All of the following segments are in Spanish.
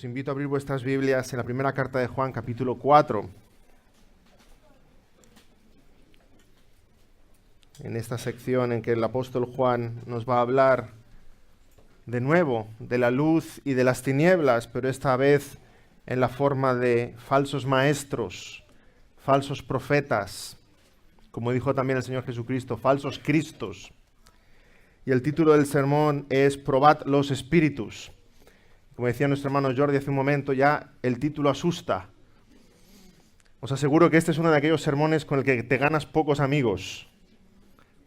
Os invito a abrir vuestras Biblias en la primera carta de Juan, capítulo 4. En esta sección en que el apóstol Juan nos va a hablar de nuevo de la luz y de las tinieblas, pero esta vez en la forma de falsos maestros, falsos profetas, como dijo también el Señor Jesucristo, falsos cristos. Y el título del sermón es Probad los espíritus. Como decía nuestro hermano Jordi hace un momento, ya el título asusta. Os aseguro que este es uno de aquellos sermones con el que te ganas pocos amigos.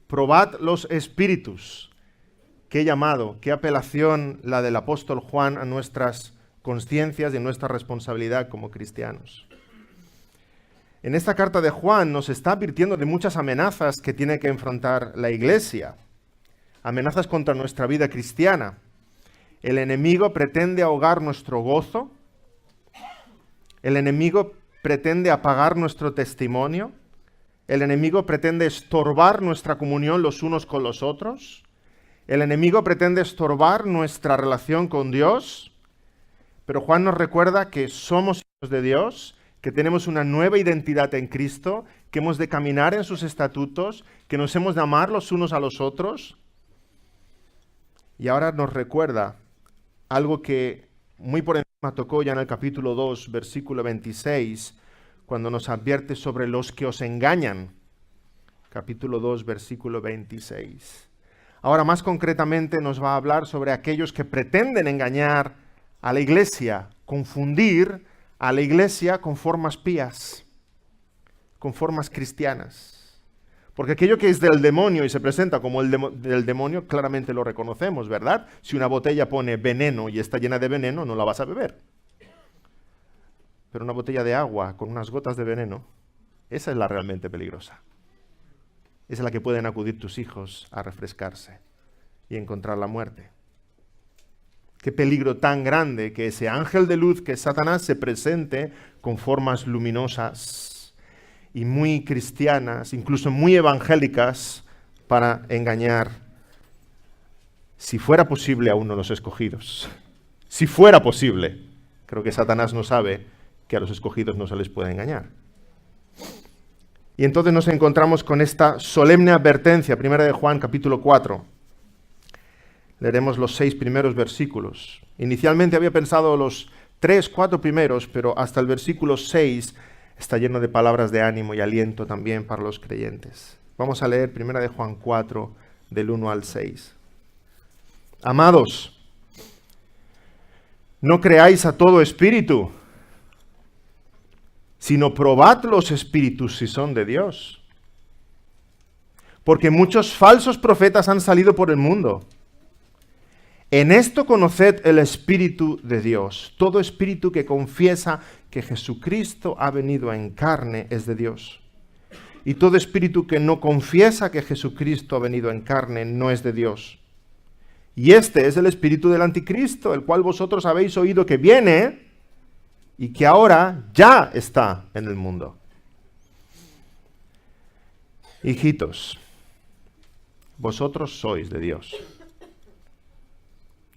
Probad los espíritus. Qué llamado, qué apelación la del apóstol Juan a nuestras conciencias y a nuestra responsabilidad como cristianos. En esta carta de Juan nos está advirtiendo de muchas amenazas que tiene que enfrentar la Iglesia. Amenazas contra nuestra vida cristiana. El enemigo pretende ahogar nuestro gozo. El enemigo pretende apagar nuestro testimonio. El enemigo pretende estorbar nuestra comunión los unos con los otros. El enemigo pretende estorbar nuestra relación con Dios. Pero Juan nos recuerda que somos hijos de Dios, que tenemos una nueva identidad en Cristo, que hemos de caminar en sus estatutos, que nos hemos de amar los unos a los otros. Y ahora nos recuerda algo que muy por encima tocó ya en el capítulo 2, versículo 26, cuando nos advierte sobre los que os engañan. Capítulo 2, versículo 26. Ahora más concretamente nos va a hablar sobre aquellos que pretenden engañar a la Iglesia, confundir a la Iglesia con formas pías, con formas cristianas. Porque aquello que es del demonio y se presenta como del demonio, claramente lo reconocemos, ¿verdad? Si una botella pone veneno y está llena de veneno, no la vas a beber. Pero una botella de agua con unas gotas de veneno, esa es la realmente peligrosa. Esa es la que pueden acudir tus hijos a refrescarse y encontrar la muerte. Qué peligro tan grande que ese ángel de luz, que es Satanás, se presente con formas luminosas y muy cristianas, incluso muy evangélicas, para engañar, si fuera posible, a uno de los escogidos. Si fuera posible. Creo que Satanás no sabe que a los escogidos no se les puede engañar. Y entonces nos encontramos con esta solemne advertencia, primera de Juan, capítulo 4. Leeremos los 6 primeros versículos. Inicialmente había pensado los 3, 4 primeros, pero hasta el versículo 6 está lleno de palabras de ánimo y aliento también para los creyentes. Vamos a leer primera de Juan 4, del 1 al 6. Amados, no creáis a todo espíritu, sino probad los espíritus si son de Dios. Porque muchos falsos profetas han salido por el mundo. En esto conoced el Espíritu de Dios. Todo espíritu que confiesa que Jesucristo ha venido en carne es de Dios. Y todo espíritu que no confiesa que Jesucristo ha venido en carne no es de Dios. Y este es el espíritu del anticristo, el cual vosotros habéis oído que viene y que ahora ya está en el mundo. Hijitos, vosotros sois de Dios.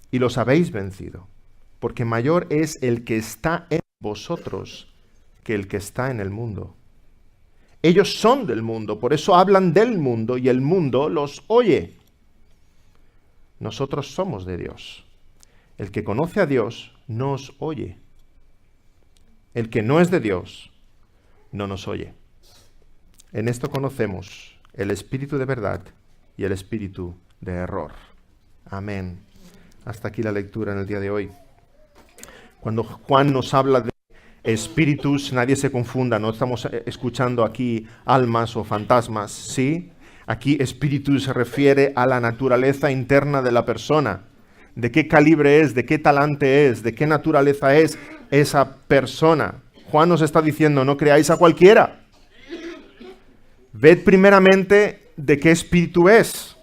Y los habéis vencido, porque mayor es el que está en vosotros que el que está en el mundo. Ellos son del mundo, por eso hablan del mundo y el mundo los oye. Nosotros somos de Dios. El que conoce a Dios no os oye. El que no es de Dios no nos oye. En esto conocemos el espíritu de verdad y el espíritu de error. Amén. Hasta aquí la lectura en el día de hoy. Cuando Juan nos habla de espíritus, nadie se confunda, no estamos escuchando aquí almas o fantasmas, ¿sí? Aquí espíritu se refiere a la naturaleza interna de la persona. De qué calibre es, de qué talante es, de qué naturaleza es esa persona. Juan nos está diciendo, no creáis a cualquiera. Ved primeramente de qué espíritu es.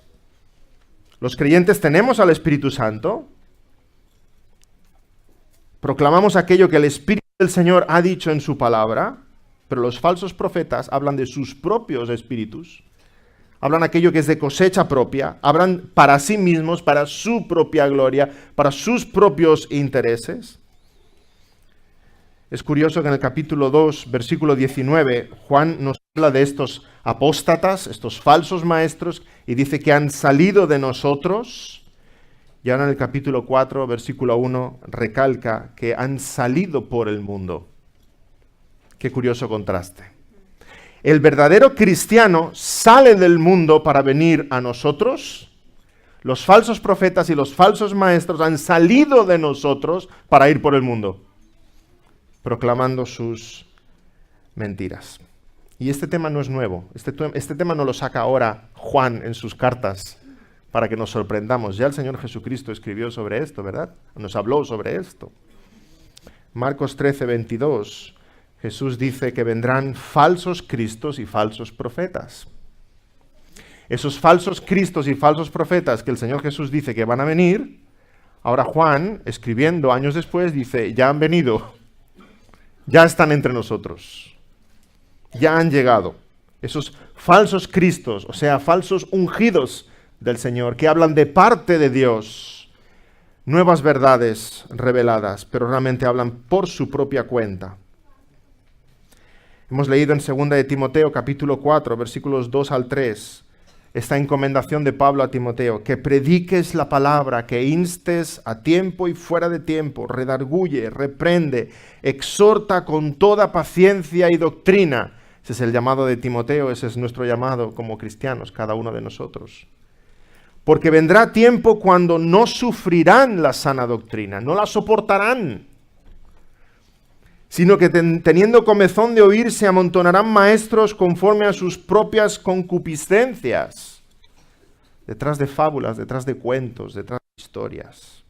Los creyentes tenemos al Espíritu Santo. Proclamamos aquello que el Espíritu del Señor ha dicho en su palabra, pero los falsos profetas hablan de sus propios espíritus. Hablan aquello que es de cosecha propia, hablan para sí mismos, para su propia gloria, para sus propios intereses. Es curioso que en el capítulo 2, versículo 19, Juan nos habla de estos apóstatas, estos falsos maestros, y dice que han salido de nosotros. Y ahora en el capítulo 4, versículo 1, recalca que han salido por el mundo. Qué curioso contraste. El verdadero cristiano sale del mundo para venir a nosotros. Los falsos profetas y los falsos maestros han salido de nosotros para ir por el mundo, proclamando sus mentiras. Y este tema no es nuevo. Este tema no lo saca ahora Juan en sus cartas para que nos sorprendamos. Ya el Señor Jesucristo escribió sobre esto, ¿verdad? Nos habló sobre esto. Marcos 13, 22. Jesús dice que vendrán falsos cristos y falsos profetas. Esos falsos cristos y falsos profetas que el Señor Jesús dice que van a venir, ahora Juan, escribiendo años después, dice, ya han venido, ya están entre nosotros, ya han llegado. Esos falsos cristos, o sea, falsos ungidos del Señor, que hablan de parte de Dios, nuevas verdades reveladas, pero realmente hablan por su propia cuenta. Hemos leído en 2 de Timoteo, capítulo 4, versículos 2 al 3, esta encomendación de Pablo a Timoteo, que prediques la palabra, que instes a tiempo y fuera de tiempo, redarguye, reprende, exhorta con toda paciencia y doctrina. Ese es el llamado de Timoteo, ese es nuestro llamado como cristianos, cada uno de nosotros. Porque vendrá tiempo cuando no sufrirán la sana doctrina, no la soportarán, sino que teniendo comezón de oír, se amontonarán maestros conforme a sus propias concupiscencias, detrás de fábulas, detrás de cuentos, detrás de historias.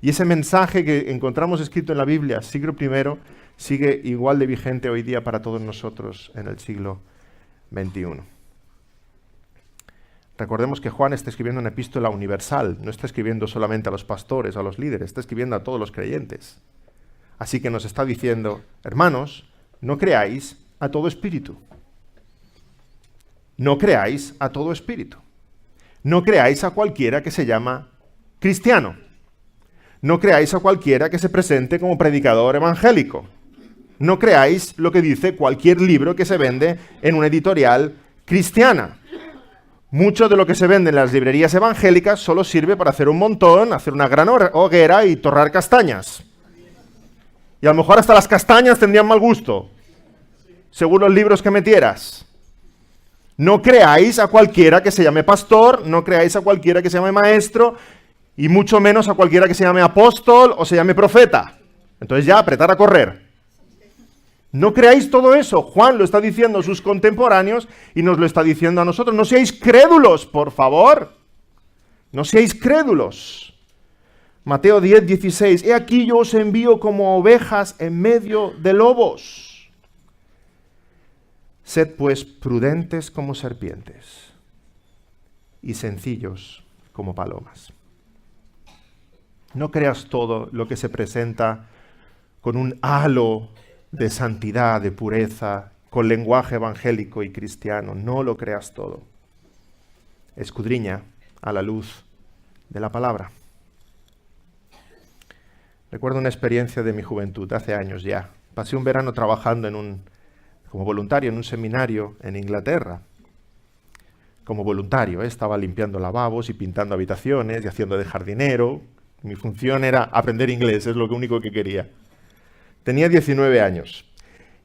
Y ese mensaje que encontramos escrito en la Biblia, siglo I, sigue igual de vigente hoy día para todos nosotros en el siglo XXI. Recordemos que Juan está escribiendo una epístola universal, no está escribiendo solamente a los pastores, a los líderes, está escribiendo a todos los creyentes. Así que nos está diciendo, hermanos, no creáis a todo espíritu. No creáis a todo espíritu. No creáis a cualquiera que se llama cristiano. No creáis a cualquiera que se presente como predicador evangélico. No creáis lo que dice cualquier libro que se vende en una editorial cristiana. Mucho de lo que se vende en las librerías evangélicas solo sirve para hacer un montón, hacer una gran hoguera y torrar castañas. Y a lo mejor hasta las castañas tendrían mal gusto, según los libros que metieras. No creáis a cualquiera que se llame pastor, no creáis a cualquiera que se llame maestro, y mucho menos a cualquiera que se llame apóstol o se llame profeta. Entonces ya, apretar a correr. No creáis todo eso. Juan lo está diciendo a sus contemporáneos y nos lo está diciendo a nosotros. No seáis crédulos, por favor. No seáis crédulos. Mateo 10, 16. He aquí yo os envío como ovejas en medio de lobos. Sed pues prudentes como serpientes y sencillos como palomas. No creas todo lo que se presenta con un halo de santidad, de pureza, con lenguaje evangélico y cristiano. No lo creas todo. Escudriña a la luz de la palabra. Recuerdo una experiencia de mi juventud, hace años ya. Pasé un verano trabajando como voluntario en un seminario en Inglaterra. Como voluntario, estaba limpiando lavabos y pintando habitaciones y haciendo de jardinero. Mi función era aprender inglés, es lo único que quería. Tenía 19 años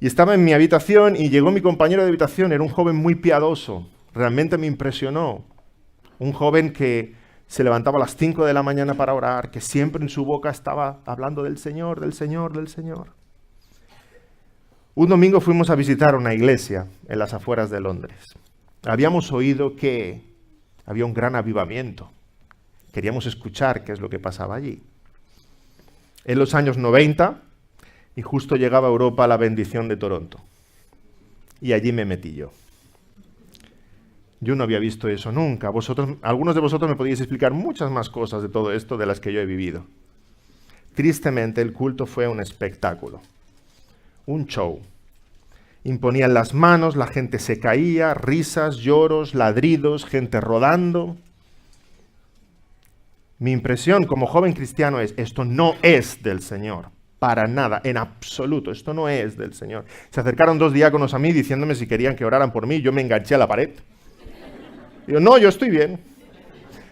y estaba en mi habitación y llegó mi compañero de habitación, era un joven muy piadoso, realmente me impresionó. Un joven que se levantaba a las 5 de la mañana para orar, que siempre en su boca estaba hablando del Señor, del Señor, del Señor. Un domingo fuimos a visitar una iglesia en las afueras de Londres. Habíamos oído que había un gran avivamiento. Queríamos escuchar qué es lo que pasaba allí. En los años 90, y justo llegaba a Europa la bendición de Toronto. Y allí me metí yo. Yo no había visto eso nunca. Algunos de vosotros me podíais explicar muchas más cosas de todo esto de las que yo he vivido. Tristemente, el culto fue un espectáculo, un show. Imponían las manos, la gente se caía, risas, lloros, ladridos, gente rodando. Mi impresión como joven cristiano es, esto no es del Señor. para nada, en absoluto. Esto no es del Señor. Se acercaron 2 diáconos a mí diciéndome si querían que oraran por mí. Yo me enganché a la pared. Digo, no, yo estoy bien.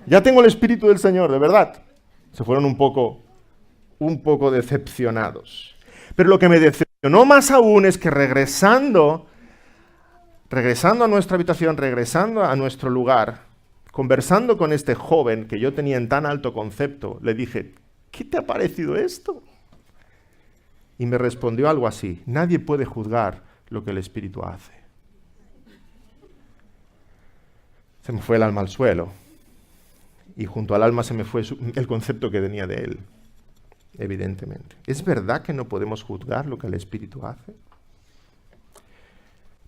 Ya tengo el Espíritu del Señor, de verdad. Se fueron un poco decepcionados. Pero lo que me decepcionó más aún es que regresando a nuestra habitación, regresando a nuestro lugar, conversando con este joven que yo tenía en tan alto concepto, le dije, ¿qué te ha parecido esto? Y me respondió algo así, nadie puede juzgar lo que el Espíritu hace. Se me fue el alma al suelo. Y junto al alma se me fue el concepto que tenía de él, evidentemente. ¿Es verdad que no podemos juzgar lo que el Espíritu hace?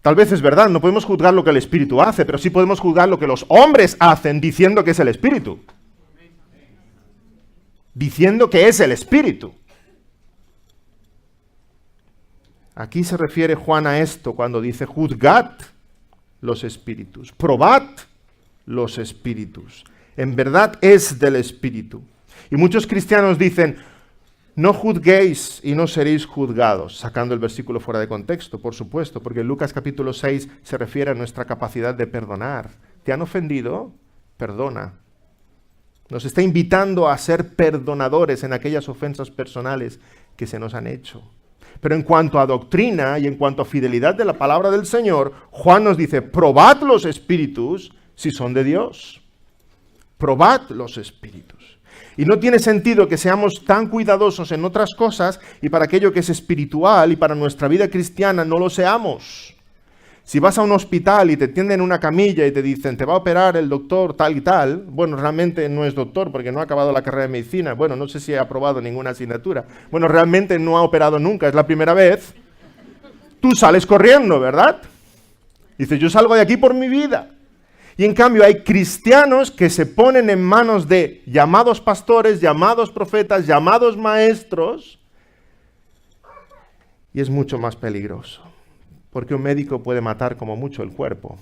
Tal vez es verdad, no podemos juzgar lo que el Espíritu hace, pero sí podemos juzgar lo que los hombres hacen diciendo que es el Espíritu. Diciendo que es el Espíritu. Aquí se refiere Juan a esto cuando dice, juzgad los espíritus, probad los espíritus. En verdad es del Espíritu. Y muchos cristianos dicen, no juzguéis y no seréis juzgados, sacando el versículo fuera de contexto, por supuesto, porque en Lucas capítulo 6 se refiere a nuestra capacidad de perdonar. ¿Te han ofendido? Perdona. Nos está invitando a ser perdonadores en aquellas ofensas personales que se nos han hecho. Pero en cuanto a doctrina y en cuanto a fidelidad de la palabra del Señor, Juan nos dice, probad los espíritus si son de Dios. Probad los espíritus. Y no tiene sentido que seamos tan cuidadosos en otras cosas y para aquello que es espiritual y para nuestra vida cristiana no lo seamos. Si vas a un hospital y te tienden en una camilla y te dicen, te va a operar el doctor tal y tal, bueno, realmente no es doctor porque no ha acabado la carrera de medicina, bueno, no sé si ha aprobado ninguna asignatura, bueno, realmente no ha operado nunca, es la primera vez, tú sales corriendo, ¿verdad? Dices, yo salgo de aquí por mi vida. Y en cambio hay cristianos que se ponen en manos de llamados pastores, llamados profetas, llamados maestros, y es mucho más peligroso. Porque un médico puede matar como mucho el cuerpo,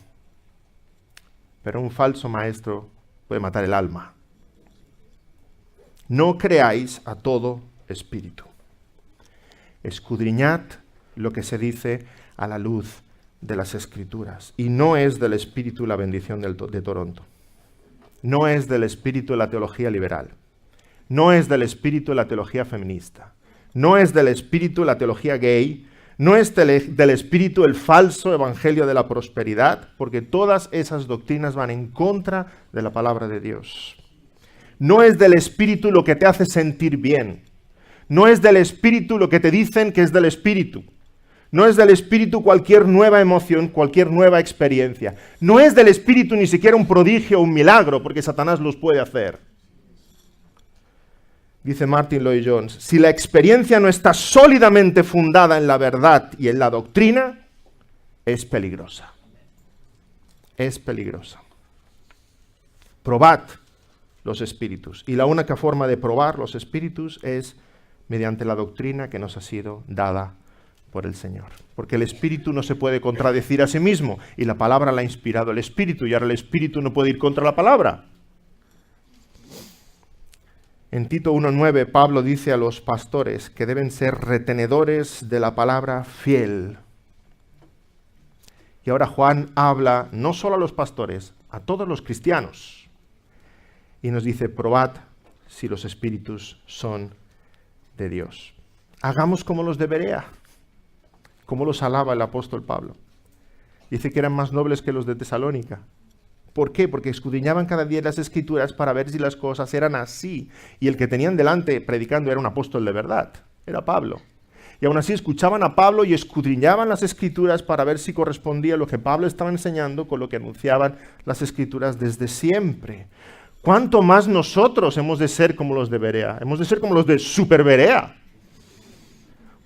pero un falso maestro puede matar el alma. No creáis a todo espíritu. Escudriñad lo que se dice a la luz de las Escrituras. Y no es del espíritu la bendición de Toronto. No es del espíritu la teología liberal. No es del espíritu la teología feminista. No es del espíritu la teología gay. No es del espíritu el falso evangelio de la prosperidad, porque todas esas doctrinas van en contra de la palabra de Dios. No es del espíritu lo que te hace sentir bien. No es del espíritu lo que te dicen que es del espíritu. No es del espíritu cualquier nueva emoción, cualquier nueva experiencia. No es del espíritu ni siquiera un prodigio o un milagro, porque Satanás los puede hacer. Dice Martin Lloyd-Jones, si la experiencia no está sólidamente fundada en la verdad y en la doctrina, es peligrosa. Es peligrosa. Probad los espíritus. Y la única forma de probar los espíritus es mediante la doctrina que nos ha sido dada por el Señor. Porque el Espíritu no se puede contradecir a sí mismo, y la palabra la ha inspirado el Espíritu, y ahora el Espíritu no puede ir contra la palabra. En Tito 1:9, Pablo dice a los pastores que deben ser retenedores de la palabra fiel. Y ahora Juan habla no solo a los pastores, a todos los cristianos. Y nos dice, probad si los espíritus son de Dios. Hagamos como los de Berea, como los alaba el apóstol Pablo. Dice que eran más nobles que los de Tesalónica. ¿Por qué? Porque escudriñaban cada día las Escrituras para ver si las cosas eran así. Y el que tenían delante predicando era un apóstol de verdad, era Pablo. Y aún así escuchaban a Pablo y escudriñaban las Escrituras para ver si correspondía lo que Pablo estaba enseñando con lo que anunciaban las Escrituras desde siempre. ¿Cuánto más nosotros hemos de ser como los de Berea? Hemos de ser como los de Super Berea.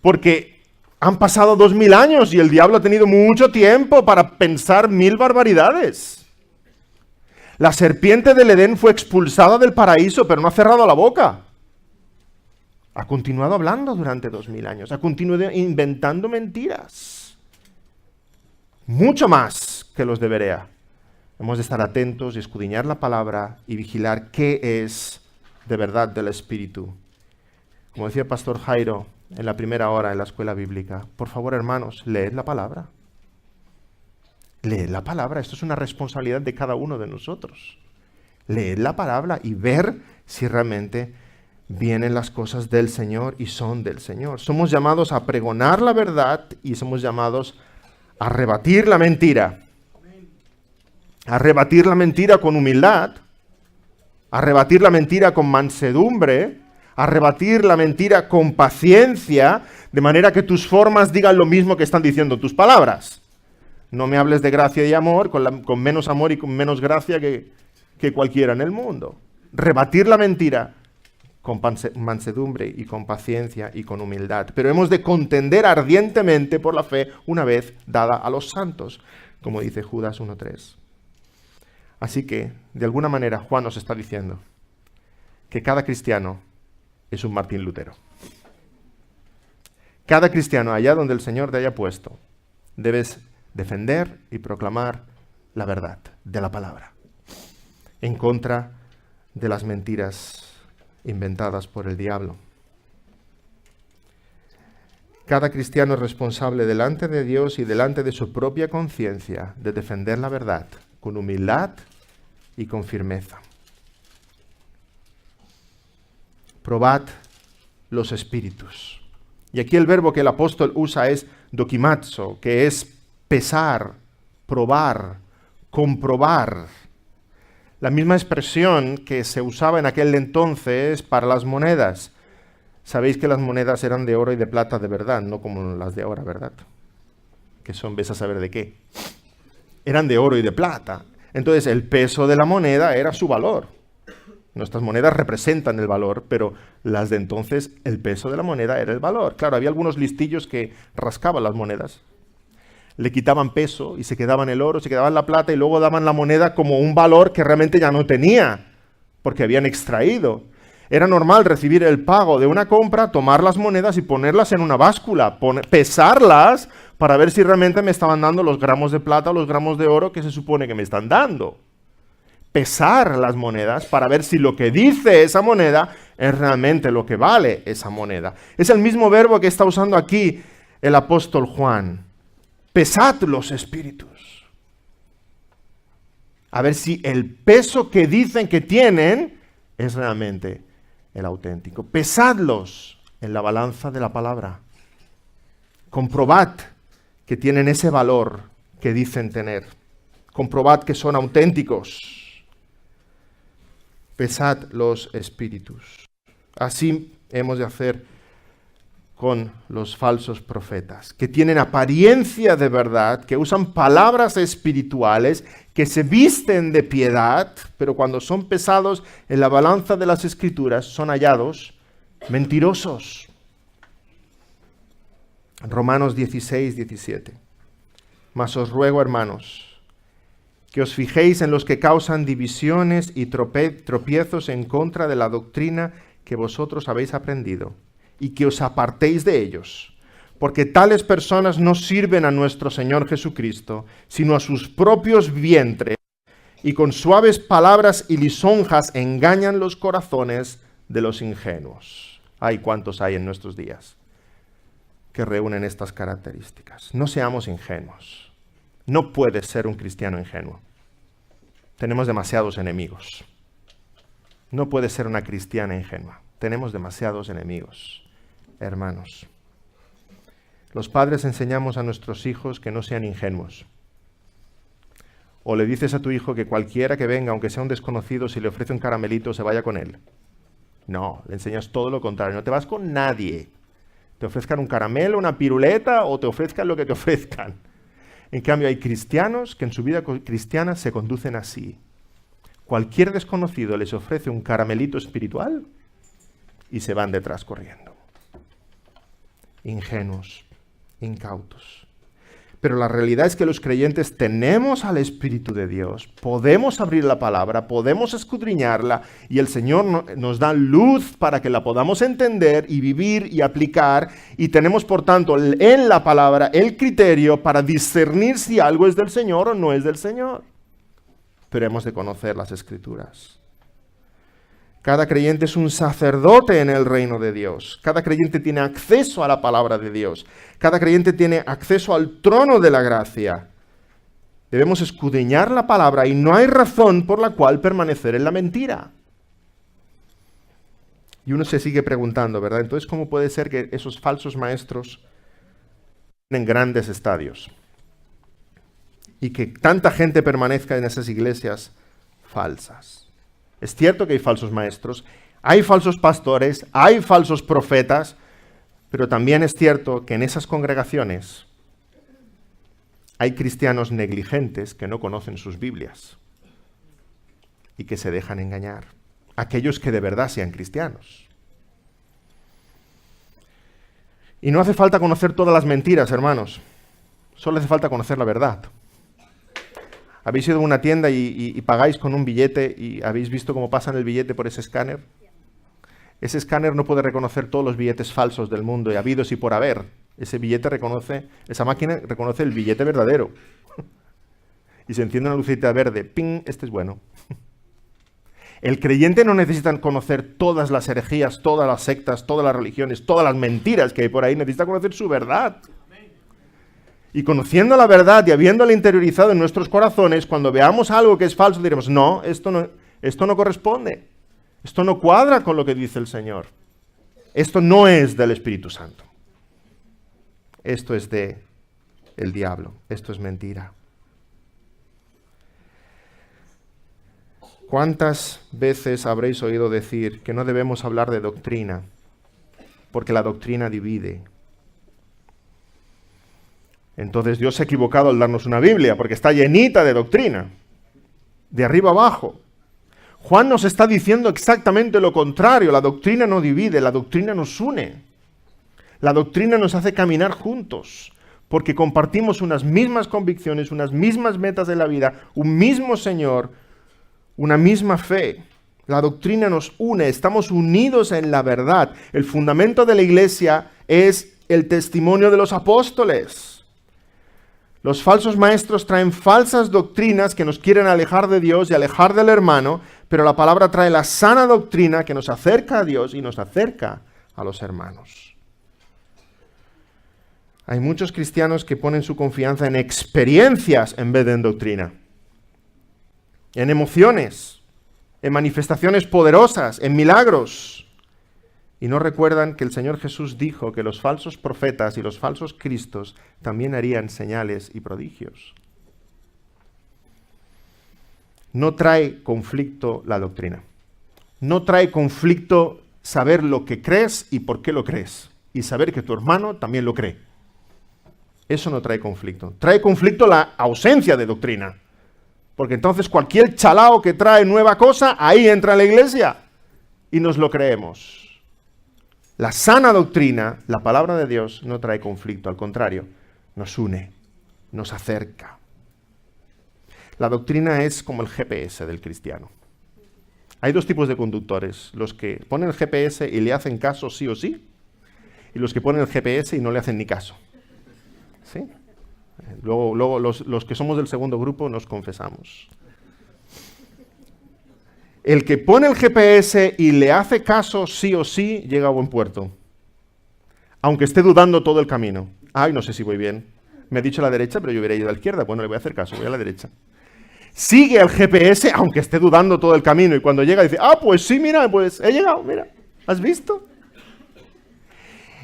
Porque han pasado 2000 años y el diablo ha tenido mucho tiempo para pensar 1000 barbaridades. La serpiente del Edén fue expulsada del paraíso, pero no ha cerrado la boca. Ha continuado hablando durante 2000 años, ha continuado inventando mentiras. Mucho más que los de Berea. Hemos de estar atentos y escudriñar la palabra y vigilar qué es de verdad del Espíritu. Como decía el pastor Jairo en la primera hora en la escuela bíblica. Por favor, hermanos, leed la palabra. Leed la palabra. Esto es una responsabilidad de cada uno de nosotros. Leed la palabra y ver si realmente vienen las cosas del Señor y son del Señor. Somos llamados a pregonar la verdad y somos llamados a rebatir la mentira. A rebatir la mentira con humildad, a rebatir la mentira con mansedumbre, a rebatir la mentira con paciencia, de manera que tus formas digan lo mismo que están diciendo tus palabras. No me hables de gracia y amor, con menos amor y con menos gracia que cualquiera en el mundo. Rebatir la mentira con mansedumbre y con paciencia y con humildad. Pero hemos de contender ardientemente por la fe una vez dada a los santos, como dice Judas 1:3. Así que, de alguna manera, Juan nos está diciendo que cada cristiano es un Martín Lutero. Cada cristiano, allá donde el Señor te haya puesto, debes defender y proclamar la verdad de la palabra, en contra de las mentiras inventadas por el diablo. Cada cristiano es responsable delante de Dios y delante de su propia conciencia de defender la verdad con humildad y con firmeza. Probad los espíritus. Y aquí el verbo que el apóstol usa es dokimazo, que es pesar, probar, comprobar. La misma expresión que se usaba en aquel entonces para las monedas. Sabéis que las monedas eran de oro y de plata de verdad, no como las de ahora, ¿verdad? Que son, ves a saber de qué. Eran de oro y de plata. Entonces el peso de la moneda era su valor. Nuestras monedas representan el valor, pero las de entonces el peso de la moneda era el valor. Claro, había algunos listillos que rascaban las monedas, le quitaban peso y se quedaban el oro, se quedaban la plata y luego daban la moneda como un valor que realmente ya no tenía, porque habían extraído. Era normal recibir el pago de una compra, tomar las monedas y ponerlas en una báscula, pesarlas para ver si realmente me estaban dando los gramos de plata o los gramos de oro que se supone que me están dando. Pesar las monedas para ver si lo que dice esa moneda es realmente lo que vale esa moneda. Es el mismo verbo que está usando aquí el apóstol Juan. Pesad los espíritus. A ver si el peso que dicen que tienen es realmente el auténtico. Pesadlos en la balanza de la palabra. Comprobad que tienen ese valor que dicen tener. Comprobad que son auténticos. Pesad los espíritus. Así hemos de hacer con los falsos profetas, que tienen apariencia de verdad, que usan palabras espirituales, que se visten de piedad, pero cuando son pesados en la balanza de las Escrituras, son hallados mentirosos. Romanos 16:17. Mas os ruego, hermanos, que os fijéis en los que causan divisiones y tropiezos en contra de la doctrina que vosotros habéis aprendido, y que os apartéis de ellos, porque tales personas no sirven a nuestro Señor Jesucristo, sino a sus propios vientres, y con suaves palabras y lisonjas engañan los corazones de los ingenuos. Ay, cuántos hay en nuestros días que reúnen estas características. No seamos ingenuos. No puedes ser un cristiano ingenuo. Tenemos demasiados enemigos. No puedes ser una cristiana ingenua. Tenemos demasiados enemigos, hermanos. Los padres enseñamos a nuestros hijos que no sean ingenuos. O le dices a tu hijo que cualquiera que venga, aunque sea un desconocido, si le ofrece un caramelito, se vaya con él. No, le enseñas todo lo contrario. No te vas con nadie. Te ofrezcan un caramelo, una piruleta o te ofrezcan lo que te ofrezcan. En cambio, hay cristianos que en su vida cristiana se conducen así. Cualquier desconocido les ofrece un caramelito espiritual y se van detrás corriendo. Ingenuos, incautos. Pero la realidad es que los creyentes tenemos al Espíritu de Dios, podemos abrir la palabra, podemos escudriñarla y el Señor nos da luz para que la podamos entender y vivir y aplicar, y tenemos por tanto en la palabra el criterio para discernir si algo es del Señor o no es del Señor. Pero hemos de conocer las Escrituras. Cada creyente es un sacerdote en el reino de Dios. Cada creyente tiene acceso a la palabra de Dios. Cada creyente tiene acceso al trono de la gracia. Debemos escudriñar la palabra y no hay razón por la cual permanecer en la mentira. Y uno se sigue preguntando, ¿verdad? Entonces, ¿cómo puede ser que esos falsos maestros tienen grandes estadios? Y que tanta gente permanezca en esas iglesias falsas. Es cierto que hay falsos maestros, hay falsos pastores, hay falsos profetas, pero también es cierto que en esas congregaciones hay cristianos negligentes que no conocen sus Biblias y que se dejan engañar. Aquellos que de verdad sean cristianos. Y no hace falta conocer todas las mentiras, hermanos. Solo hace falta conocer la verdad. ¿Habéis ido a una tienda y pagáis con un billete y habéis visto cómo pasan el billete por ese escáner? Ese escáner no puede reconocer todos los billetes falsos del mundo y habidos y por haber. Esa máquina reconoce el billete verdadero. Y se enciende una lucecita verde. ¡Ping! Este es bueno. El creyente no necesita conocer todas las herejías, todas las sectas, todas las religiones, todas las mentiras que hay por ahí. Necesita conocer su verdad. Y conociendo la verdad y habiéndola interiorizado en nuestros corazones, cuando veamos algo que es falso, diremos, no, esto no corresponde. Esto no cuadra con lo que dice el Señor. Esto no es del Espíritu Santo. Esto es del diablo. Esto es mentira. ¿Cuántas veces habréis oído decir que no debemos hablar de doctrina? Porque la doctrina divide. Entonces Dios se ha equivocado al darnos una Biblia, porque está llenita de doctrina, de arriba abajo. Juan nos está diciendo exactamente lo contrario. La doctrina no divide, la doctrina nos une. La doctrina nos hace caminar juntos, porque compartimos unas mismas convicciones, unas mismas metas de la vida, un mismo Señor, una misma fe. La doctrina nos une, estamos unidos en la verdad. El fundamento de la iglesia es el testimonio de los apóstoles. Los falsos maestros traen falsas doctrinas que nos quieren alejar de Dios y alejar del hermano, pero la palabra trae la sana doctrina que nos acerca a Dios y nos acerca a los hermanos. Hay muchos cristianos que ponen su confianza en experiencias en vez de en doctrina, en emociones, en manifestaciones poderosas, en milagros. Y no recuerdan que el Señor Jesús dijo que los falsos profetas y los falsos cristos también harían señales y prodigios. No trae conflicto la doctrina. No trae conflicto saber lo que crees y por qué lo crees. Y saber que tu hermano también lo cree. Eso no trae conflicto. Trae conflicto la ausencia de doctrina. Porque entonces cualquier chalao que trae nueva cosa, ahí entra en la iglesia. Y nos lo creemos. La sana doctrina, la palabra de Dios, no trae conflicto, al contrario, nos une, nos acerca. La doctrina es como el GPS del cristiano. Hay dos tipos de conductores, los que ponen el GPS y le hacen caso sí o sí, y los que ponen el GPS y no le hacen ni caso. ¿Sí? Luego los que somos del segundo grupo nos confesamos. El que pone el GPS y le hace caso sí o sí, llega a buen puerto. Aunque esté dudando todo el camino. Ay, no sé si voy bien. Me ha dicho a la derecha, pero yo hubiera ido a la izquierda. Bueno, le voy a hacer caso, voy a la derecha. Sigue al GPS, aunque esté dudando todo el camino. Y cuando llega dice, pues sí, mira, pues he llegado, mira. ¿Has visto?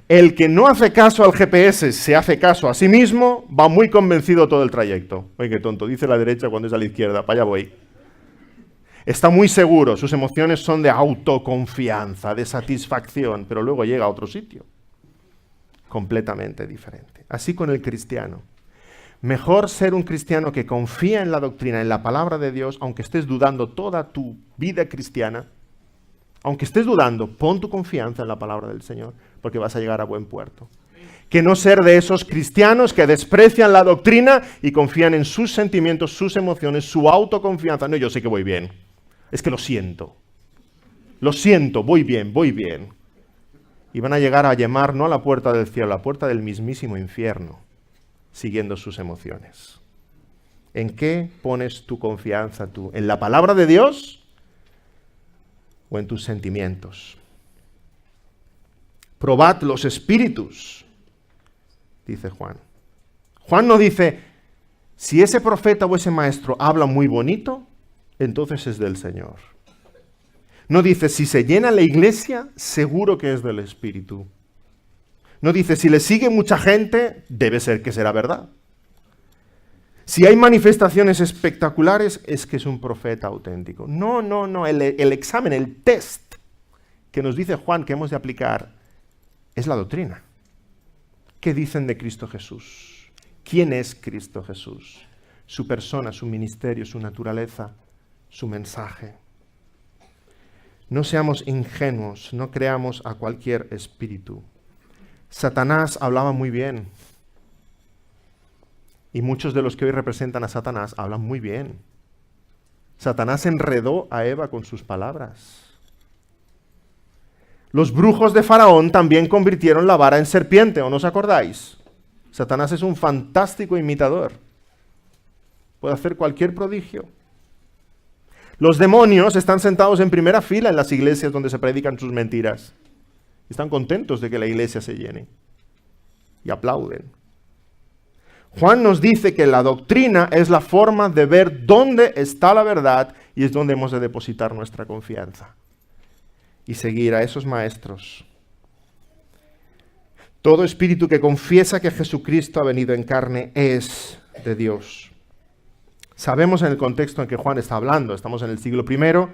El que no hace caso al GPS, se hace caso a sí mismo, va muy convencido todo el trayecto. Oye, qué tonto, dice la derecha cuando es a la izquierda, para allá voy. Está muy seguro, sus emociones son de autoconfianza, de satisfacción, pero luego llega a otro sitio, completamente diferente. Así con el cristiano. Mejor ser un cristiano que confía en la doctrina, en la palabra de Dios, aunque estés dudando toda tu vida cristiana, aunque estés dudando, pon tu confianza en la palabra del Señor, porque vas a llegar a buen puerto. Que no ser de esos cristianos que desprecian la doctrina y confían en sus sentimientos, sus emociones, su autoconfianza. No, yo sé que voy bien. Es que lo siento, voy bien. Y van a llegar a llamar no a la puerta del cielo, a la puerta del mismísimo infierno, siguiendo sus emociones. ¿En qué pones tu confianza tú? ¿En la palabra de Dios? o en tus sentimientos. Probad los espíritus, dice Juan. Juan no dice, si ese profeta o ese maestro habla muy bonito, entonces es del Señor. No dice, si se llena la iglesia, seguro que es del Espíritu. No dice, si le sigue mucha gente, debe ser que será verdad. Si hay manifestaciones espectaculares, es que es un profeta auténtico. No, el examen, el test que nos dice Juan que hemos de aplicar es la doctrina. ¿Qué dicen de Cristo Jesús? ¿Quién es Cristo Jesús? Su persona, su ministerio, su naturaleza, su mensaje. No seamos ingenuos, no creamos a cualquier espíritu. Satanás hablaba muy bien. Y muchos de los que hoy representan a Satanás hablan muy bien. Satanás enredó a Eva con sus palabras. Los brujos de Faraón también convirtieron la vara en serpiente, ¿o no os acordáis? Satanás es un fantástico imitador. Puede hacer cualquier prodigio. Los demonios están sentados en primera fila en las iglesias donde se predican sus mentiras. Están contentos de que la iglesia se llene. Y aplauden. Juan nos dice que la doctrina es la forma de ver dónde está la verdad y es donde hemos de depositar nuestra confianza. Y seguir a esos maestros. Todo espíritu que confiesa que Jesucristo ha venido en carne es de Dios. Sabemos en el contexto en que Juan está hablando, estamos en el siglo I,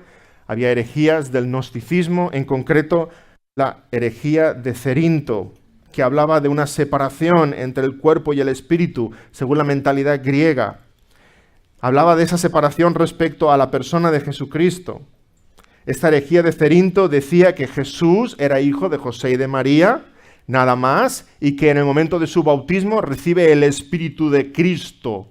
había herejías del gnosticismo, en concreto la herejía de Cerinto, que hablaba de una separación entre el cuerpo y el espíritu, según la mentalidad griega. Hablaba de esa separación respecto a la persona de Jesucristo. Esta herejía de Cerinto decía que Jesús era hijo de José y de María, nada más, y que en el momento de su bautismo recibe el Espíritu de Cristo.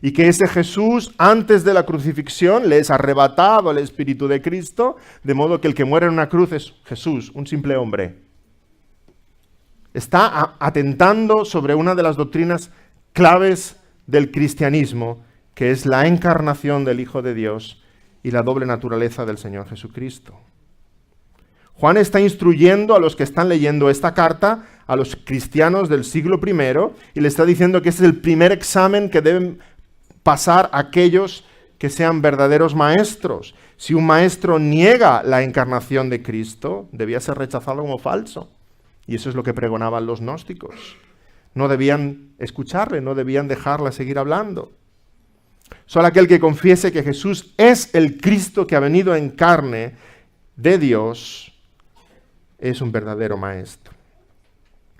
Y que ese Jesús, antes de la crucifixión, le es arrebatado el Espíritu de Cristo, de modo que el que muere en una cruz es Jesús, un simple hombre. Está atentando sobre una de las doctrinas claves del cristianismo, que es la encarnación del Hijo de Dios y la doble naturaleza del Señor Jesucristo. Juan está instruyendo a los que están leyendo esta carta, a los cristianos del siglo I, y le está diciendo que este es el primer examen que deben pasar aquellos que sean verdaderos maestros. Si un maestro niega la encarnación de Cristo, debía ser rechazado como falso. Y eso es lo que pregonaban los gnósticos. No debían escucharle, no debían dejarla seguir hablando. Solo aquel que confiese que Jesús es el Cristo que ha venido en carne de Dios es un verdadero maestro.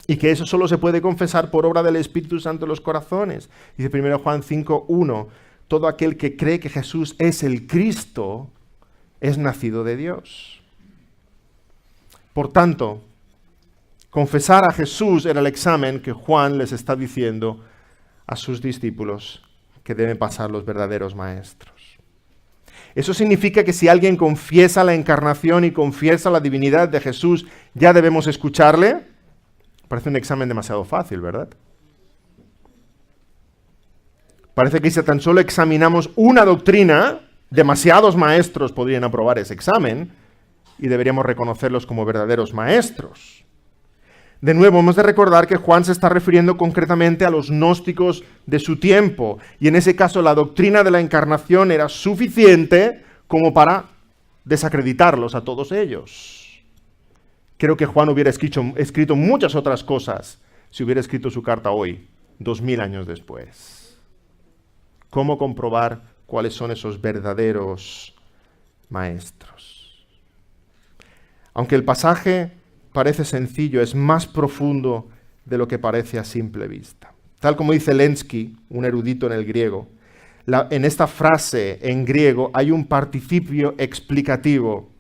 Y que eso solo se puede confesar por obra del Espíritu Santo en los corazones. Dice 1 Juan 5:1, todo aquel que cree que Jesús es el Cristo es nacido de Dios. Por tanto, confesar a Jesús era el examen que Juan les está diciendo a sus discípulos que deben pasar los verdaderos maestros. Eso significa que si alguien confiesa la encarnación y confiesa la divinidad de Jesús, ¿ya debemos escucharle? Parece un examen demasiado fácil, ¿verdad? Parece que si tan solo examinamos una doctrina, demasiados maestros podrían aprobar ese examen y deberíamos reconocerlos como verdaderos maestros. De nuevo, hemos de recordar que Juan se está refiriendo concretamente a los gnósticos de su tiempo, y en ese caso la doctrina de la encarnación era suficiente como para desacreditarlos a todos ellos. Creo que Juan hubiera escrito muchas otras cosas si hubiera escrito su carta hoy, 2000 años después. ¿Cómo comprobar cuáles son esos verdaderos maestros? Aunque el pasaje parece sencillo, es más profundo de lo que parece a simple vista. Tal como dice Lenski, un erudito en el griego, en esta frase en griego hay un participio explicativo.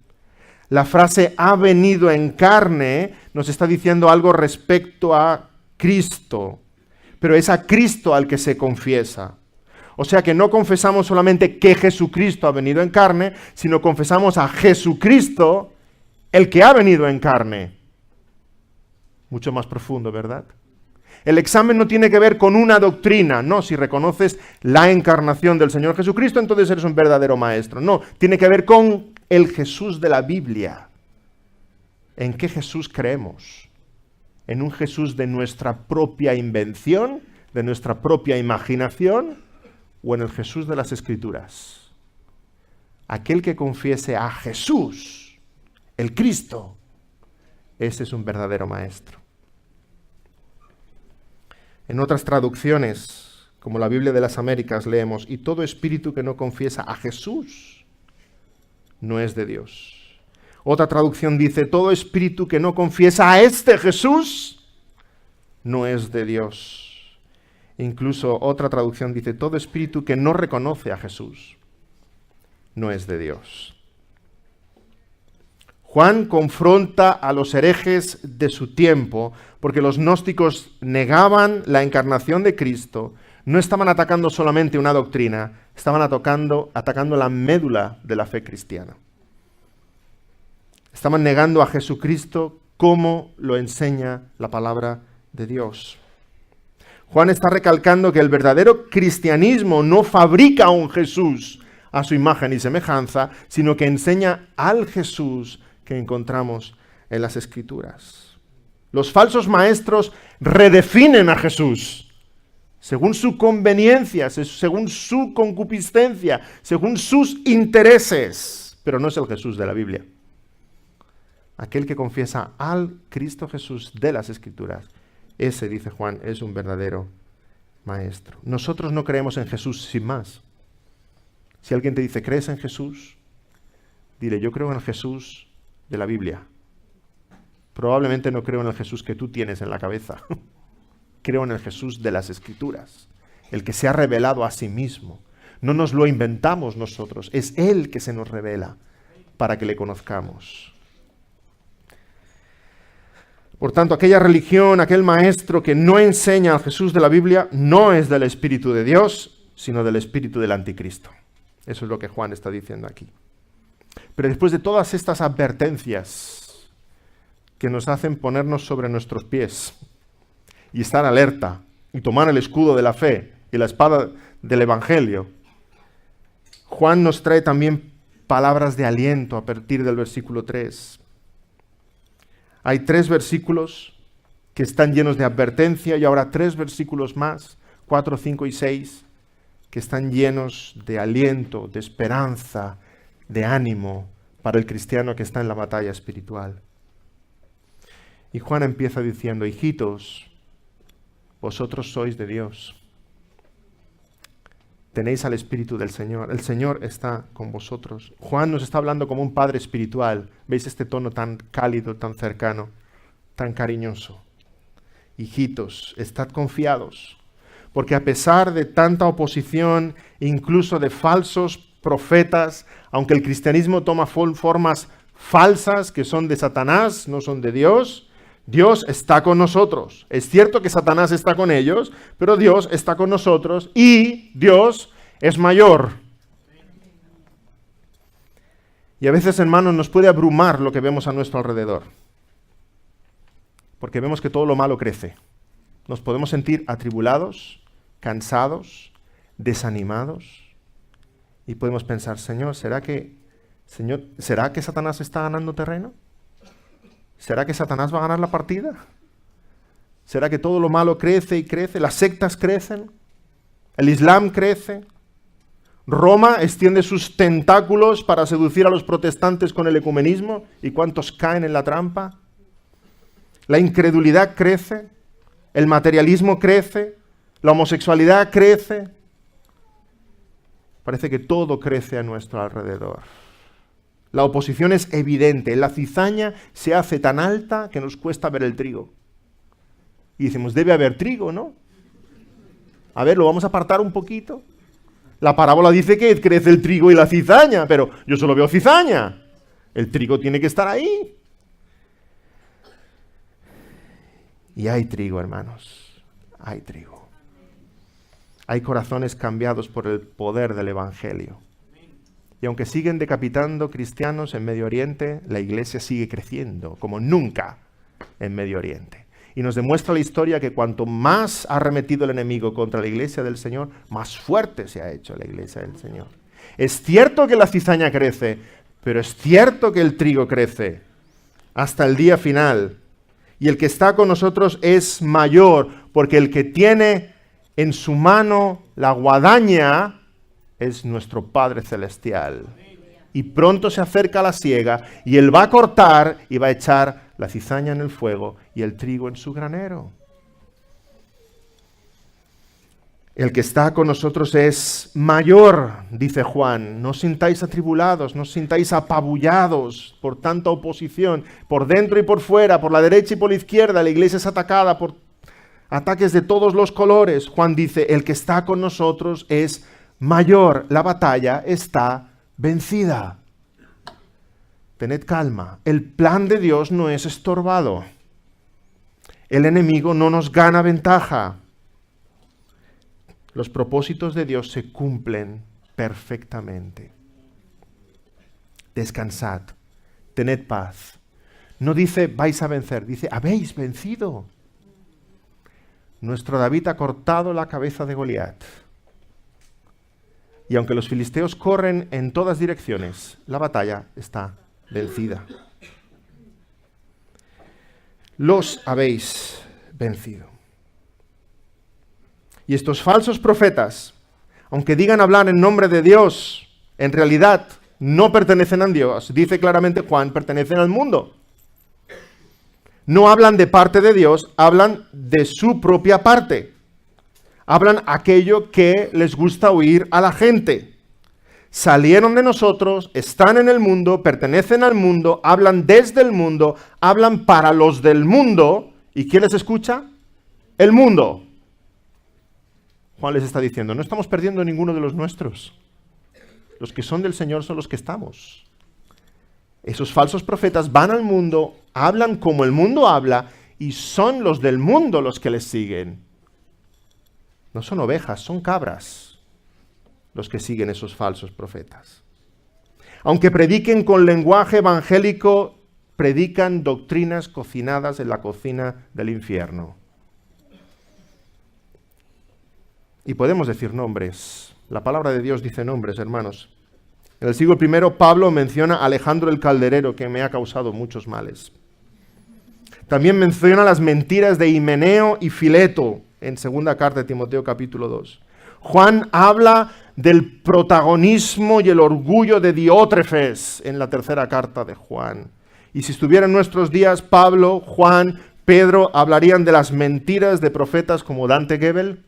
La frase ha venido en carne nos está diciendo algo respecto a Cristo, pero es a Cristo al que se confiesa. O sea que no confesamos solamente que Jesucristo ha venido en carne, sino confesamos a Jesucristo, el que ha venido en carne. Mucho más profundo, ¿verdad? El examen no tiene que ver con una doctrina, no, si reconoces la encarnación del Señor Jesucristo, entonces eres un verdadero maestro. No, tiene que ver con el Jesús de la Biblia. ¿En qué Jesús creemos? ¿En un Jesús de nuestra propia invención, de nuestra propia imaginación, o en el Jesús de las Escrituras? Aquel que confiese a Jesús, el Cristo, ese es un verdadero maestro. En otras traducciones, como la Biblia de las Américas, leemos: y todo espíritu que no confiesa a Jesús no es de Dios. Otra traducción dice: todo espíritu que no confiesa a este Jesús no es de Dios. Incluso otra traducción dice: todo espíritu que no reconoce a Jesús no es de Dios. Juan confronta a los herejes de su tiempo porque los gnósticos negaban la encarnación de Cristo. No estaban atacando solamente una doctrina, estaban atacando la médula de la fe cristiana. Estaban negando a Jesucristo como lo enseña la palabra de Dios. Juan está recalcando que el verdadero cristianismo no fabrica a un Jesús a su imagen y semejanza, sino que enseña al Jesús que encontramos en las Escrituras. Los falsos maestros redefinen a Jesús según su conveniencia, según su concupiscencia, según sus intereses, pero no es el Jesús de la Biblia. Aquel que confiesa al Cristo Jesús de las Escrituras, ese, dice Juan, es un verdadero maestro. Nosotros no creemos en Jesús sin más. Si alguien te dice: ¿crees en Jesús? Dile: yo creo en el Jesús de la Biblia. Probablemente no creo en el Jesús que tú tienes en la cabeza. Creo en el Jesús de las Escrituras, el que se ha revelado a sí mismo. No nos lo inventamos nosotros, es Él que se nos revela para que le conozcamos. Por tanto, aquella religión, aquel maestro que no enseña al Jesús de la Biblia, no es del Espíritu de Dios, sino del espíritu del anticristo. Eso es lo que Juan está diciendo aquí. Pero después de todas estas advertencias que nos hacen ponernos sobre nuestros pies y estar alerta y tomar el escudo de la fe y la espada del Evangelio, Juan nos trae también palabras de aliento a partir del versículo 3. Hay 3 versículos que están llenos de advertencia y ahora 3 versículos más, 4, 5 y 6, que están llenos de aliento, de esperanza, de ánimo para el cristiano que está en la batalla espiritual. Y Juan empieza diciendo: hijitos, vosotros sois de Dios. Tenéis al Espíritu del Señor. El Señor está con vosotros. Juan nos está hablando como un padre espiritual. ¿Veis este tono tan cálido, tan cercano, tan cariñoso? Hijitos, estad confiados, porque a pesar de tanta oposición, incluso de falsos profetas, aunque el cristianismo toma formas falsas que son de Satanás, no son de Dios, Dios está con nosotros. Es cierto que Satanás está con ellos, pero Dios está con nosotros y Dios es mayor. Y a veces, hermanos, nos puede abrumar lo que vemos a nuestro alrededor, porque vemos que todo lo malo crece. Nos podemos sentir atribulados, cansados, desanimados, y podemos pensar: ¿será que Satanás está ganando terreno? ¿Será que Satanás va a ganar la partida? ¿Será que todo lo malo crece y crece? ¿Las sectas crecen? ¿El Islam crece? ¿Roma extiende sus tentáculos para seducir a los protestantes con el ecumenismo? ¿Y cuántos caen en la trampa? ¿La incredulidad crece? ¿El materialismo crece? ¿La homosexualidad crece? Parece que todo crece a nuestro alrededor. La oposición es evidente. La cizaña se hace tan alta que nos cuesta ver el trigo. Y decimos: debe haber trigo, ¿no? A ver, lo vamos a apartar un poquito. La parábola dice que crece el trigo y la cizaña, pero yo solo veo cizaña. El trigo tiene que estar ahí. Y hay trigo, hermanos. Hay trigo. Hay corazones cambiados por el poder del Evangelio. Y aunque siguen decapitando cristianos en Medio Oriente, la iglesia sigue creciendo como nunca en Medio Oriente. Y nos demuestra la historia que cuanto más ha arremetido el enemigo contra la iglesia del Señor, más fuerte se ha hecho la iglesia del Señor. Es cierto que la cizaña crece, pero es cierto que el trigo crece hasta el día final. Y el que está con nosotros es mayor, porque el que tiene en su mano la guadaña es nuestro Padre Celestial. Y pronto se acerca la siega, y Él va a cortar y va a echar la cizaña en el fuego y el trigo en su granero. El que está con nosotros es mayor, dice Juan. No os sintáis atribulados, no os sintáis apabullados por tanta oposición, por dentro y por fuera, por la derecha y por la izquierda. La iglesia es atacada por ataques de todos los colores. Juan dice, el que está con nosotros es mayor. La batalla está vencida. Tened calma. El plan de Dios no es estorbado. El enemigo no nos gana ventaja. Los propósitos de Dios se cumplen perfectamente. Descansad, tened paz. No dice vais a vencer, dice habéis vencido. Nuestro David ha cortado la cabeza de Goliat. Y aunque los filisteos corren en todas direcciones, la batalla está vencida. Los habéis vencido. Y estos falsos profetas, aunque digan hablar en nombre de Dios, en realidad no pertenecen a Dios. Dice claramente Juan, pertenecen al mundo. No hablan de parte de Dios, hablan de su propia parte. Hablan aquello que les gusta oír a la gente. Salieron de nosotros, están en el mundo, pertenecen al mundo, hablan desde el mundo, hablan para los del mundo. ¿Y quién les escucha? El mundo. Juan les está diciendo, no estamos perdiendo ninguno de los nuestros. Los que son del Señor son los que estamos. Esos falsos profetas van al mundo, hablan como el mundo habla, y son los del mundo los que les siguen. No son ovejas, son cabras los que siguen esos falsos profetas. Aunque prediquen con lenguaje evangélico, predican doctrinas cocinadas en la cocina del infierno. Y podemos decir nombres. La palabra de Dios dice nombres, hermanos. En el siglo I, Pablo menciona a Alejandro el Calderero, que me ha causado muchos males. También menciona las mentiras de Himeneo y Fileto, en segunda carta de Timoteo, capítulo 2. Juan habla del protagonismo y el orgullo de Diótrefes, en la tercera carta de Juan. Y si estuviera en nuestros días, Pablo, Juan, Pedro, hablarían de las mentiras de profetas como Dante Gebel,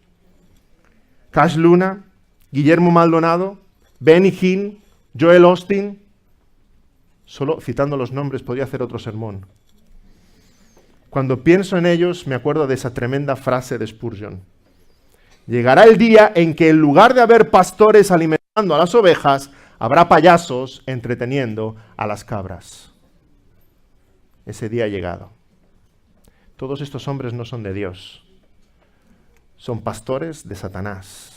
Cash Luna, Guillermo Maldonado, Benny Hinn, Joel Austin. Solo citando los nombres podría hacer otro sermón. Cuando pienso en ellos me acuerdo de esa tremenda frase de Spurgeon. Llegará el día en que en lugar de haber pastores alimentando a las ovejas, habrá payasos entreteniendo a las cabras. Ese día ha llegado. Todos estos hombres no son de Dios. Son pastores de Satanás,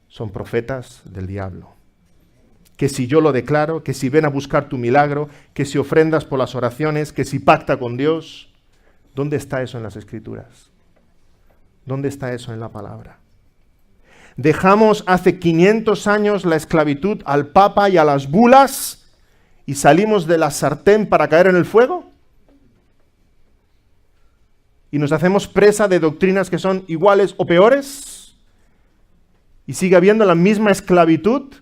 son profetas del diablo. Que si yo lo declaro, que si ven a buscar tu milagro, que si ofrendas por las oraciones, que si pacta con Dios, ¿dónde está eso en las Escrituras? ¿Dónde está eso en la palabra? Dejamos hace 500 años la esclavitud al Papa y a las bulas y salimos de la sartén para caer en el fuego. Y nos hacemos presa de doctrinas que son iguales o peores, y sigue habiendo la misma esclavitud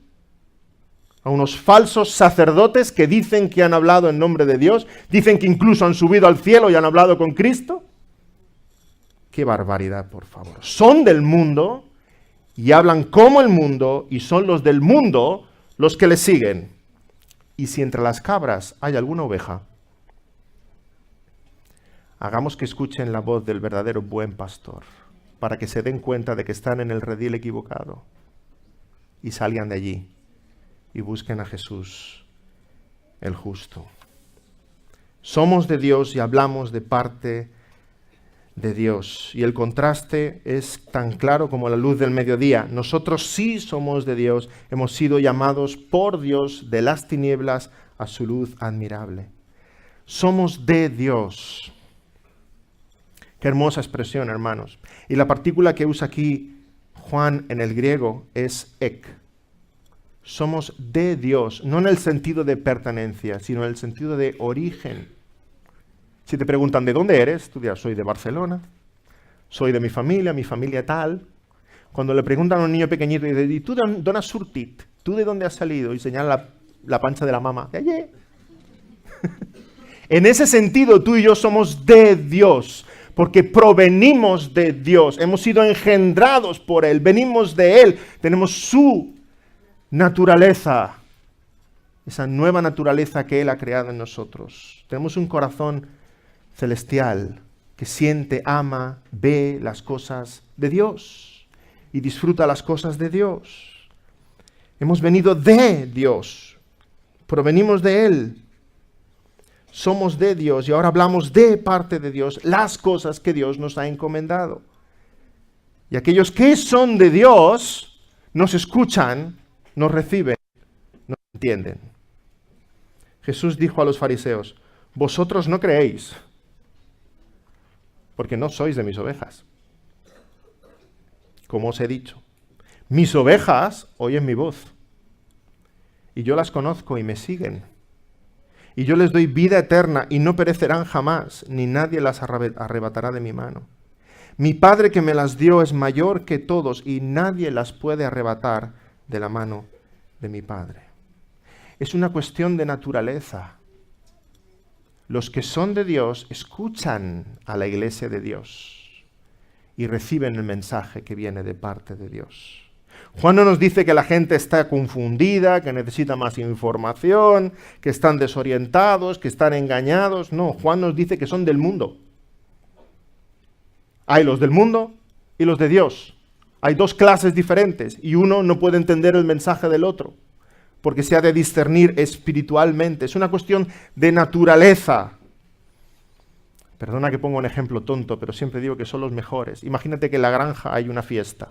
a unos falsos sacerdotes que dicen que han hablado en nombre de Dios, dicen que incluso han subido al cielo y han hablado con Cristo. ¡Qué barbaridad, por favor! Son del mundo y hablan como el mundo, y son los del mundo los que les siguen. Y si entre las cabras hay alguna oveja, hagamos que escuchen la voz del verdadero buen pastor, para que se den cuenta de que están en el redil equivocado y salgan de allí y busquen a Jesús, el justo. Somos de Dios y hablamos de parte de Dios. Y el contraste es tan claro como la luz del mediodía. Nosotros sí somos de Dios, hemos sido llamados por Dios de las tinieblas a su luz admirable. Somos de Dios. Qué hermosa expresión, hermanos. Y la partícula que usa aquí Juan en el griego es ek. Somos de Dios, no en el sentido de pertenencia, sino en el sentido de origen. Si te preguntan ¿de dónde eres? Tú dirás, soy de Barcelona, soy de mi familia tal. Cuando le preguntan a un niño pequeñito, y dice, ¿y tú dónde has surtit? ¿Tú de dónde has salido? Y señala la pancha de la mamá. De allí. En ese sentido, tú y yo somos de Dios, porque provenimos de Dios, hemos sido engendrados por Él, venimos de Él, tenemos su naturaleza, esa nueva naturaleza que Él ha creado en nosotros. Tenemos un corazón celestial que siente, ama, ve las cosas de Dios y disfruta las cosas de Dios. Hemos venido de Dios, provenimos de Él, somos de Dios y ahora hablamos de parte de Dios, las cosas que Dios nos ha encomendado. Y aquellos que son de Dios nos escuchan, nos reciben, nos entienden. Jesús dijo a los fariseos, vosotros no creéis, porque no sois de mis ovejas. Como os he dicho, mis ovejas oyen mi voz, y yo las conozco y me siguen. Y yo les doy vida eterna y no perecerán jamás, ni nadie las arrebatará de mi mano. Mi Padre que me las dio es mayor que todos y nadie las puede arrebatar de la mano de mi Padre. Es una cuestión de naturaleza. Los que son de Dios escuchan a la iglesia de Dios y reciben el mensaje que viene de parte de Dios. Juan no nos dice que la gente está confundida, que necesita más información, que están desorientados, que están engañados. No, Juan nos dice que son del mundo. Hay los del mundo y los de Dios. Hay dos clases diferentes y uno no puede entender el mensaje del otro, porque se ha de discernir espiritualmente. Es una cuestión de naturaleza. Perdona que ponga un ejemplo tonto, pero siempre digo que son los mejores. Imagínate que en la granja hay una fiesta.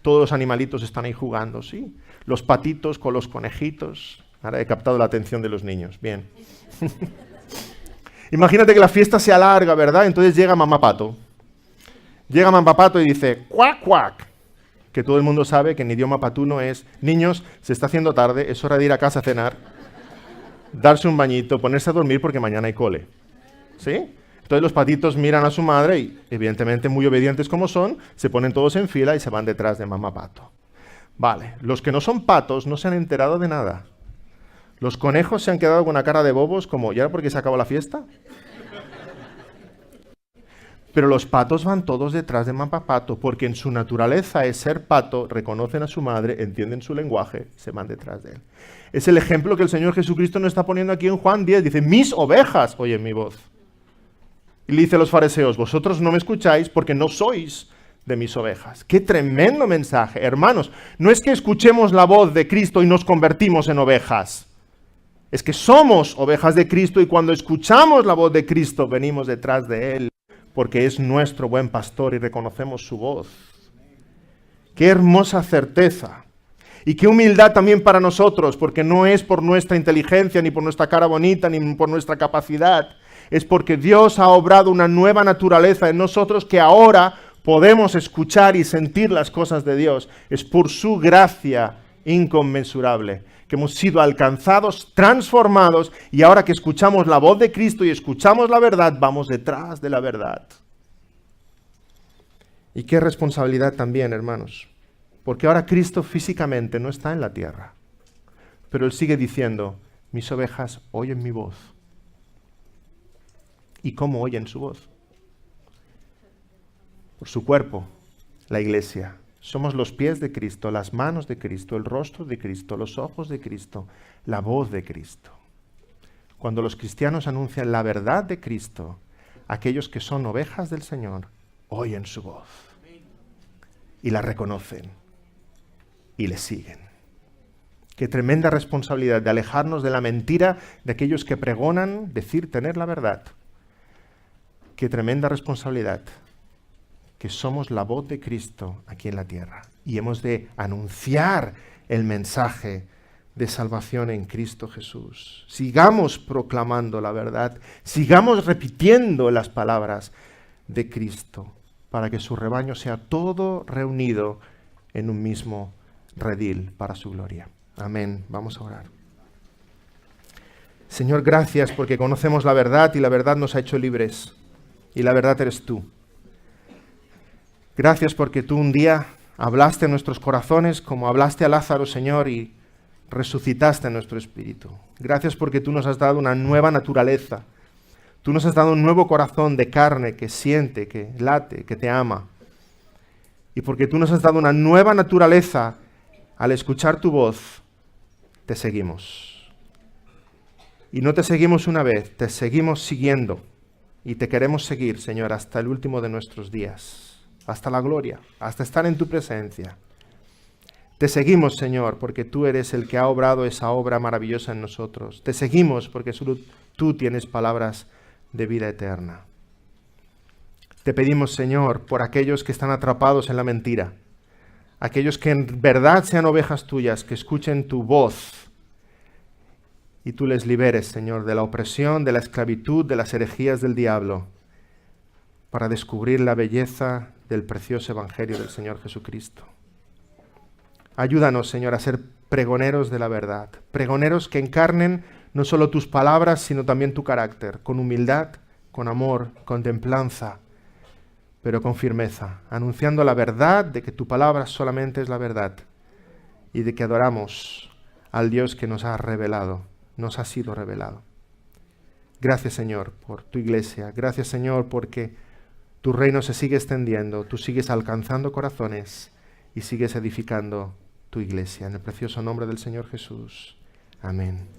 Todos los animalitos están ahí jugando, ¿sí? Los patitos con los conejitos. Ahora he captado la atención de los niños. Bien. Imagínate que la fiesta se alarga, ¿verdad? Entonces llega mamá pato. Llega mamá pato y dice, cuac, cuac. Que todo el mundo sabe que en idioma patuno es, niños, se está haciendo tarde, es hora de ir a casa a cenar, darse un bañito, ponerse a dormir porque mañana hay cole. ¿Sí? Entonces los patitos miran a su madre y, evidentemente muy obedientes como son, se ponen todos en fila y se van detrás de mamá pato. Vale, los que no son patos no se han enterado de nada. Los conejos se han quedado con una cara de bobos como, ¿ya porque se acabó la fiesta? Pero los patos van todos detrás de mamá pato, porque en su naturaleza es ser pato, reconocen a su madre, entienden su lenguaje, se van detrás de él. Es el ejemplo que el Señor Jesucristo nos está poniendo aquí en Juan 10. Dice, mis ovejas oyen mi voz. Y le dice a los fariseos, vosotros no me escucháis porque no sois de mis ovejas. ¡Qué tremendo mensaje! Hermanos, no es que escuchemos la voz de Cristo y nos convertimos en ovejas. Es que somos ovejas de Cristo y cuando escuchamos la voz de Cristo venimos detrás de Él porque es nuestro buen pastor y reconocemos su voz. ¡Qué hermosa certeza! Y qué humildad también para nosotros, porque no es por nuestra inteligencia, ni por nuestra cara bonita, ni por nuestra capacidad. Es porque Dios ha obrado una nueva naturaleza en nosotros que ahora podemos escuchar y sentir las cosas de Dios. Es por su gracia inconmensurable que hemos sido alcanzados, transformados, y ahora que escuchamos la voz de Cristo y escuchamos la verdad, vamos detrás de la verdad. Y qué responsabilidad también, hermanos, porque ahora Cristo físicamente no está en la tierra, pero Él sigue diciendo, mis ovejas oyen mi voz. ¿Y cómo oyen su voz? Por su cuerpo, la iglesia. Somos los pies de Cristo, las manos de Cristo, el rostro de Cristo, los ojos de Cristo, la voz de Cristo. Cuando los cristianos anuncian la verdad de Cristo, aquellos que son ovejas del Señor oyen su voz y la reconocen y le siguen. Qué tremenda responsabilidad de alejarnos de la mentira de aquellos que pregonan decir tener la verdad. Qué tremenda responsabilidad, que somos la voz de Cristo aquí en la tierra y hemos de anunciar el mensaje de salvación en Cristo Jesús. Sigamos proclamando la verdad, sigamos repitiendo las palabras de Cristo para que su rebaño sea todo reunido en un mismo redil para su gloria. Amén. Vamos a orar. Señor, gracias porque conocemos la verdad y la verdad nos ha hecho libres. Y la verdad eres tú. Gracias porque tú un día hablaste en nuestros corazones como hablaste a Lázaro, Señor, y resucitaste en nuestro espíritu. Gracias porque tú nos has dado una nueva naturaleza. Tú nos has dado un nuevo corazón de carne que siente, que late, que te ama. Y porque tú nos has dado una nueva naturaleza, al escuchar tu voz, te seguimos. Y no te seguimos una vez, te seguimos siguiendo. Y te queremos seguir, Señor, hasta el último de nuestros días, hasta la gloria, hasta estar en tu presencia. Te seguimos, Señor, porque tú eres el que ha obrado esa obra maravillosa en nosotros. Te seguimos porque solo tú tienes palabras de vida eterna. Te pedimos, Señor, por aquellos que están atrapados en la mentira, aquellos que en verdad sean ovejas tuyas, que escuchen tu voz y tú les liberes, Señor, de la opresión, de la esclavitud, de las herejías del diablo, para descubrir la belleza del precioso Evangelio del Señor Jesucristo. Ayúdanos, Señor, a ser pregoneros de la verdad, pregoneros que encarnen no solo tus palabras, sino también tu carácter, con humildad, con amor, con templanza, pero con firmeza, anunciando la verdad de que tu palabra solamente es la verdad y de que adoramos al Dios que nos ha revelado, nos ha sido revelado. Gracias, Señor, por tu iglesia. Gracias, Señor, porque tu reino se sigue extendiendo, tú sigues alcanzando corazones y sigues edificando tu iglesia. En el precioso nombre del Señor Jesús. Amén.